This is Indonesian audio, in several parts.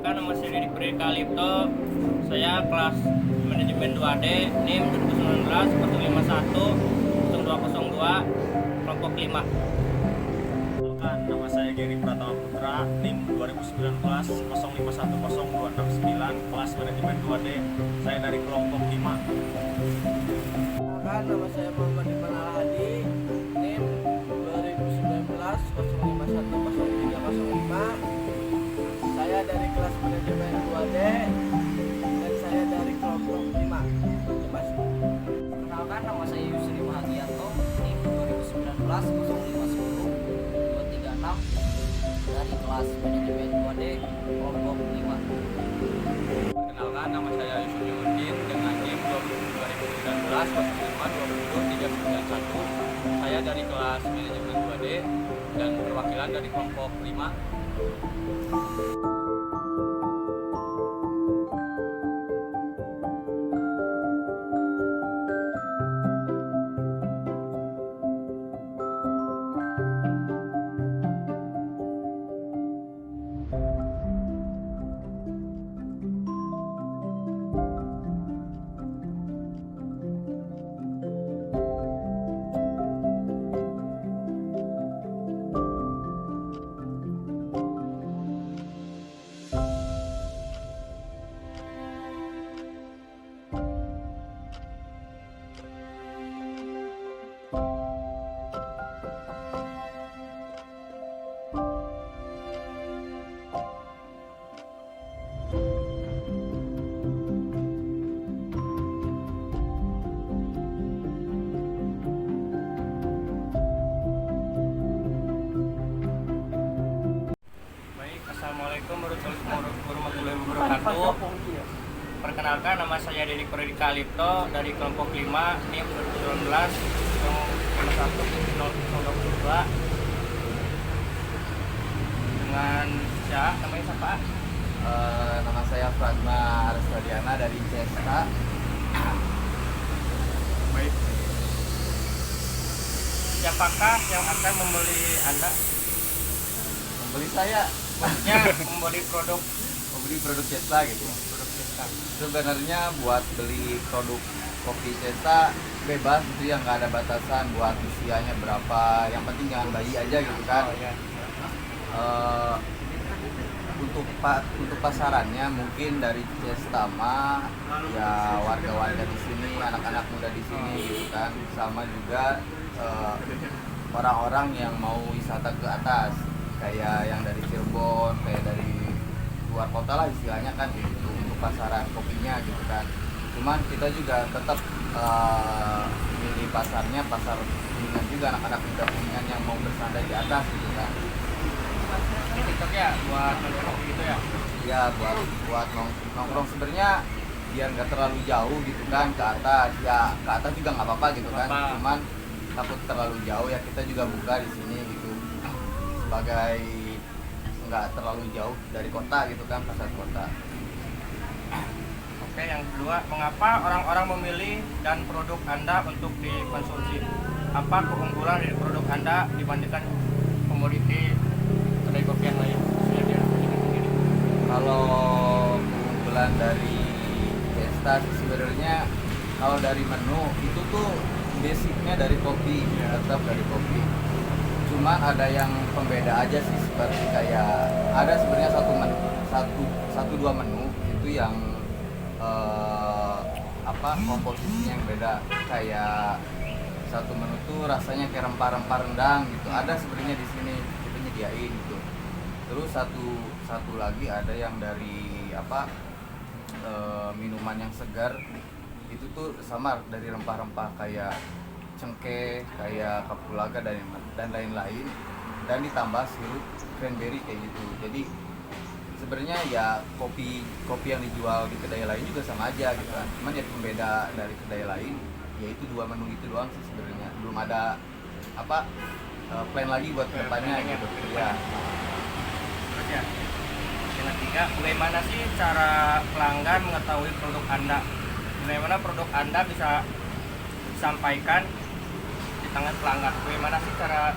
Perkenalkan, nama saya Dedi Prikalipto. Saya kelas manajemen 2D, NIM 2019 051 0202 kelompok 5. Perkenalkan, nama saya Geri Pratama Putra, NIM 2019 05102669, kelas manajemen 2D. Saya dari kelompok 5. Perkenalkan, nama saya Muhammad Iman Al-Hadi, NIM 2019 0510305. Saya dari kelas manajemen 2D dan saya dari kelompok 5. Terima kasih. Perkenalkan, nama saya Yusri Mahagianto, NIM 2019 0510 236 dari kelas manajemen 2D kelompok 5. Perkenalkan, nama saya Yusuf Yudin dengan NIM 2019 0520 Saya dari kelas manajemen 2D dan perwakilan dari kelompok 5. Assalamualaikum warahmatullahi wabarakatuh. Perkenalkan, nama saya Dedi Prikalipto dari kelompok 5, NIM 2019 0102 dengan namanya siapa? Nama saya Pratma Arstadiana dari CSK. Baik. Siapakah yang akan membeli Anda? Membeli saya, Maksudnya membeli produk CSK gitu. produk kita. Sebenarnya buat beli produk kopi CSK bebas gitu ya, nggak ada batasan buat usianya berapa. Yang penting jangan bayi aja gitu kan. Oh ya. Untuk pasarannya mungkin dari Cestama ya, warga-warga di sini, anak-anak muda di sini gitu kan, sama juga orang-orang yang mau wisata ke atas, kayak yang dari Cirebon, kayak dari luar kota lah istilahnya kan gitu, untuk pasaran kopinya gitu kan. Cuman kita juga tetap milih pasarnya, pasar Kuningan juga, anak-anak muda Kuningan yang mau bersantai di atas gitu kan. Ini TikTok ya buat nongkrong gitu ya. Ya buat nongkrong sebenarnya biar nggak terlalu jauh gitu kan ke atas. Ya ke atas juga nggak apa-apa gitu kan. Apa? Cuman takut terlalu jauh ya, kita juga buka di sini gitu sebagai nggak terlalu jauh dari kota gitu kan, pasar kota. Oke, yang kedua, mengapa orang-orang memilih dan produk Anda untuk dikonsumsi? Apa keunggulan dari produk Anda dibandingkan komoditi kedai kopi yang lain? Kalau keunggulan dari Fiesta sih sebenarnya, kalau dari menu itu tuh basicnya dari kopi, tetap dari kopi. Cuman ada yang pembeda aja sih, seperti kayak ada sebenarnya satu dua menu itu yang komposisinya yang beda. Kayak satu menu tuh rasanya kayak rempah-rempah rendang gitu, ada sebenarnya di sini kita nyediain gitu. Terus satu lagi ada yang dari minuman yang segar, itu tuh sama dari rempah-rempah kayak cengkeh, kayak kapulaga dan lain-lain, dan ditambah sirup cranberry kayak gitu. Jadi sebenarnya ya kopi yang dijual di kedai lain juga sama aja gitu kan. Cuman ya pembeda dari kedai lain yaitu dua menu itu doang sih sebenarnya. Belum ada plan lagi buat kedepannya gitu. Ya. Terus ya, yang ketiga, bagaimana sih cara pelanggan mengetahui produk Anda? Bagaimana produk Anda bisa disampaikan di tangan pelanggan? Bagaimana sih cara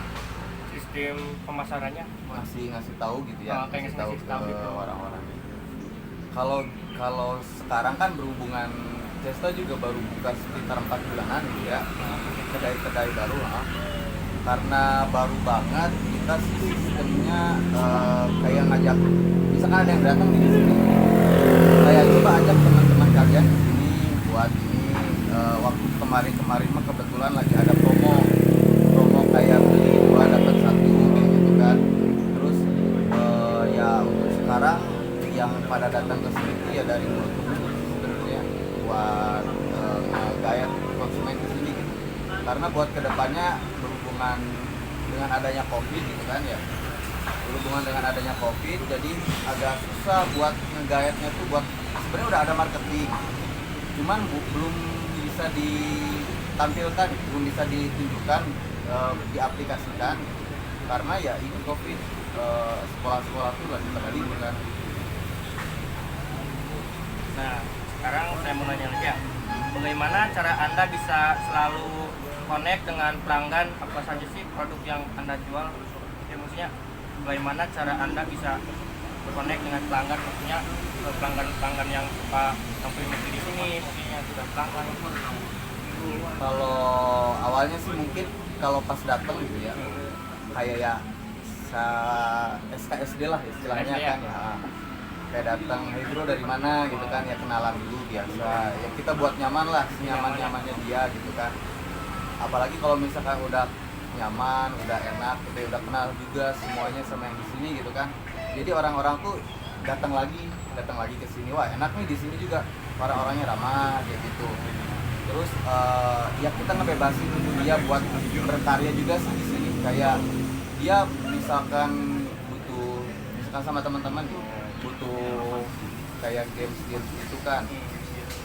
sistem pemasarannya? ngasih tahu gitu ya, Kayak ngasih tahu ke gitu. orang-orang. Kalau kalau sekarang kan berhubungan Cesta juga baru buka sekitar 4 bulanan gitu ya, kedai-kedai baru lah. Karena baru banget kita sistemnya kayak ngajak, misalkan ada yang datang di sini, kayak coba ajak teman-teman kalian di sini buat ini. Waktu kemarin mah kebetulan lagi ada promo kayak beli 2 dapat 1 kayak gitu kan. Terus ya untuk sekarang yang pada datang ke sini itu ya dari mulut ke mulut sebenarnya, buat ngegayat konsumen di sini gitu. Karena buat kedepannya berhubungan dengan adanya COVID gitu kan ya, berhubungan dengan adanya COVID jadi agak susah buat ngegayatnya tuh. Buat sebenarnya udah ada marketing, cuman belum bisa ditampilkan, belum bisa ditunjukkan, diaplikasikan karena ya ini COVID, sekolah-sekolah tuh lagi pada libur kan. Nah, sekarang saya mau nanya lagi ya, bagaimana cara Anda bisa selalu connect dengan pelanggan, apa saja sih produk yang Anda jual? Ya, maksudnya bagaimana cara Anda bisa connect dengan pelanggan, maksudnya pelanggan-pelanggan yang suka sampai di sini, maksudnya sudah pelanggan. Kalau awalnya sih mungkin kalau pas datang gitu ya, kayak ya SKSD lah istilahnya SD kan ya. Kayak datang, hey bro dari mana gitu kan ya, kenalan dulu biasa. Ya kita buat nyaman lah, senyaman-nyamannya dia gitu kan. Apalagi kalau misalkan udah nyaman, udah enak, kita udah kenal juga semuanya sama yang di sini gitu kan. Jadi orang-orang tuh datang lagi ke sini. Wah, enak nih di sini juga. Orang-orangnya ramah kayak gitu. Terus ya kita ngebebasin dia buat berkarya juga sih di sini. Kayak dia misalkan sama teman-teman butuh kayak games gitu kan,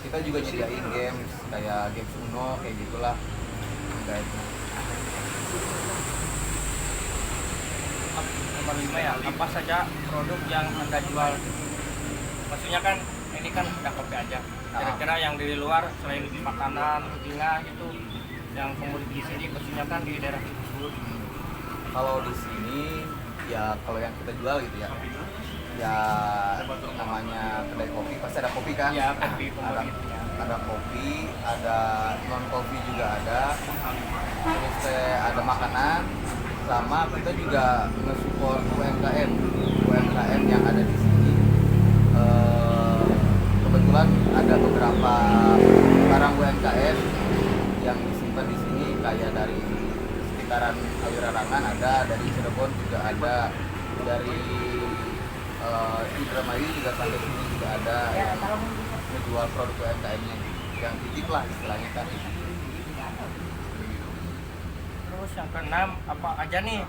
kita juga nyediain games kayak games Uno kayak gitulah. Nomor 5 ya, apa saja produk yang Anda jual? Maksudnya kan ini kan udah kopi aja, kira-kira yang di luar selain makanan, bunga gitu, yang komoditi di sini maksudnya kan di daerah tersebut. Kalau di sini ya kalau yang kita jual gitu ya, ya namanya kedai kopi pasti ada kopi kan. Ya, kopi komoditinya. Ada kopi, ada non kopi juga ada. Terus ada makanan, sama kita juga nge-support UMKM yang ada di sini. Kebetulan ada beberapa barang UMKM yang disimpan di sini kayak dari sekitaran Awirarangan ada, dari Cirebon juga ada, dari Indramayu juga sampai sini juga ada yang menjual produk UMKM-nya yang titip lah istilahnya kan. Terus yang keenam, apa aja nih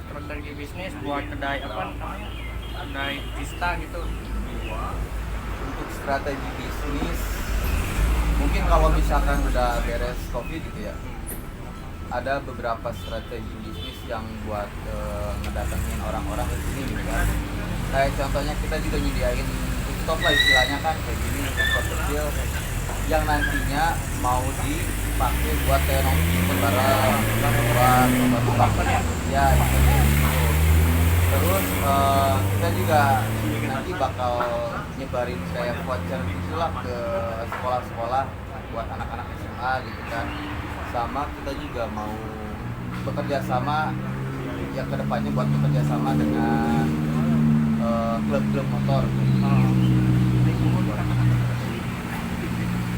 strategi bisnis buat kedai apa namanya, kedai pista gitu? Untuk strategi bisnis mungkin kalau misalkan udah beres COVID gitu ya, ada beberapa strategi bisnis yang buat ngedatengin orang-orang ke sini gitu kan. Kayak contohnya kita juga nyediain rooftop lah istilahnya kan, kayak gini rooftop kecil yang nantinya mau dipakai buat kayak nongkrong bareng, buat ya gitu. Terus kita juga nanti bakal nyebarin kayak voucher gitulah ke sekolah-sekolah buat anak-anak SMA gitu kan. Sama kita juga mau bekerja sama ya kedepannya buat bekerja sama dengan klub-klub motor.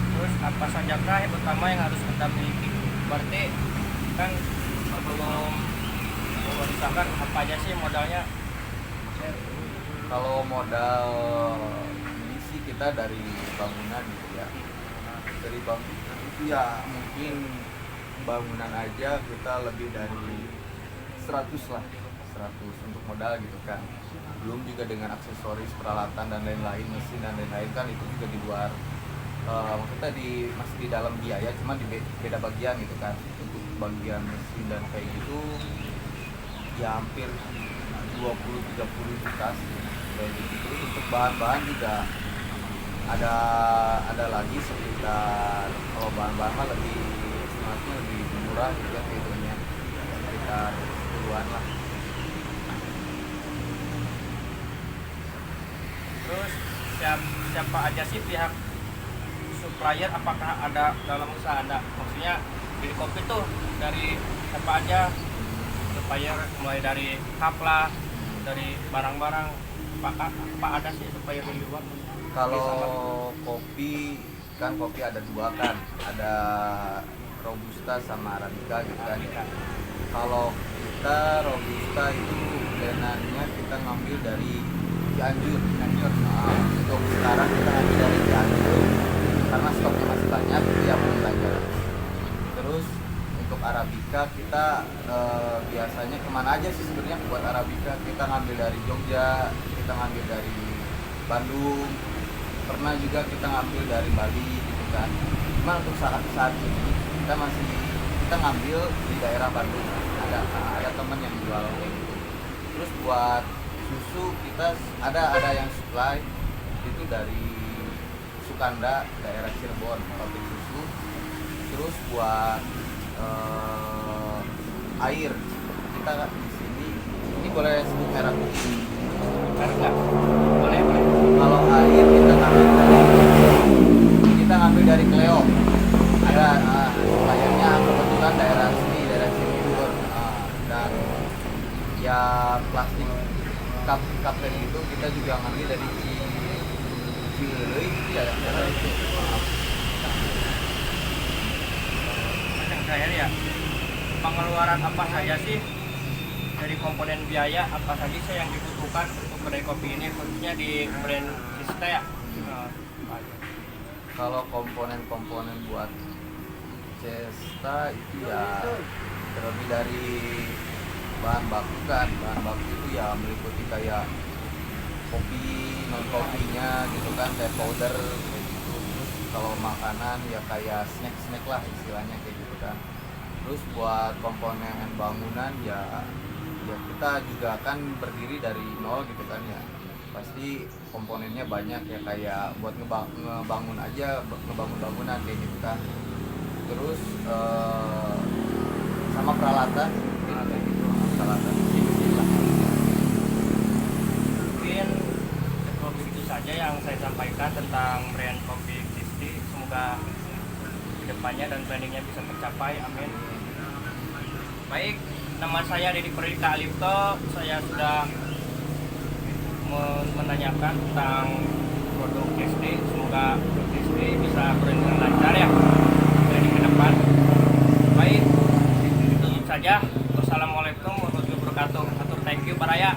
Terus apa sajakah yang pertama yang harus Anda miliki? Berarti kan sebelum misalkan apa aja sih modalnya? Kalau modal ini sih kita dari bangunan gitu ya. Dari bangunan itu ya mungkin bangunan aja kita lebih dari 100 lah, 100 untuk modal gitu kan. Belum juga dengan aksesoris, peralatan dan lain-lain, mesin dan lain-lain kan itu juga di luar. Maksudnya masih di dalam biaya, cuma di beda bagian gitu kan. Untuk bagian mesin dan kayak gitu ya hampir 20-30 juta sih. Terus untuk bahan-bahan juga ada lagi sekitar, kalau bahan-bahan mah lebih murah gitu kan, hitungnya sekitar 10-an lah. Terus siapa aja sih pihak supplier, apakah ada dalam usaha Anda? Maksudnya di kopi tuh dari siapa aja supplier, mulai dari cup lah, dari barang-barang, apa ada sih supplier di luar? Kalau kopi kan kopi ada dua kan, ada robusta sama arabica gitu kan. Arabica. Kalau kita robusta itu blendannya kita ngambil dari Cianjur. Nah, untuk sekarang kita ngambil dari Cianjur karena stoknya masih banyak, itu yang belum belanja. Terus untuk arabica kita biasanya kemana aja sih sebenarnya buat arabica? Kita ngambil dari Jogja, kita ngambil dari Bandung, pernah juga kita ngambil dari Bali gitu kan. Cuma untuk saat ini kita ngambil di daerah Bandung, ada teman yang jual kayak gitu. Terus buat susu kita ada yang supply itu dari Sukanda, daerah Cirebon, pabrik susu. Terus buat air kita di sini, ini boleh sebut merek? Merek nggak? Boleh. Kalau air kita ngambil dari Cleo. Ada suppliernya kebetulan daerah sini, daerah Cibubur. Dan ya plastik cup itu kita juga ngambil dari Cileuy ya, daerah itu. Yang terakhir ya, pengeluaran apa saja sih dari komponen biaya apa saja sih yang dibutuhkan untuk kedai kopi ini, khususnya di brand Cista ya? Kalau komponen buat Cesta itu ya terlebih dari bahan baku kan. Bahan baku itu ya meliputi kayak kopi, non kopinya gitu kan, kayak powder kayak gitu. Terus kalau makanan ya kayak snack lah istilahnya kayak gitu kan. Terus buat komponen bangunan ya kita juga kan berdiri dari nol gitu kan ya. Pasti komponennya banyak ya, kayak buat ngebangun aja, ngebangun bangunan kayak gitu kan. Terus sama peralatan kayak gitu, peralatan mesin lah. Mungkin cukup begitu saja yang saya sampaikan tentang brand kopi Cisti. Semoga kedepannya dan planningnya bisa tercapai, amin. Baik, nama saya Dedi Perdita Alipto. Saya sudah menanyakan tentang produk Cisti. Semoga produk Cisti bisa berjalan lancar ya dari ke depan. Baik, itu saja. Wassalamualaikum warahmatullahi wabarakatuh. Atur, thank you Baraya.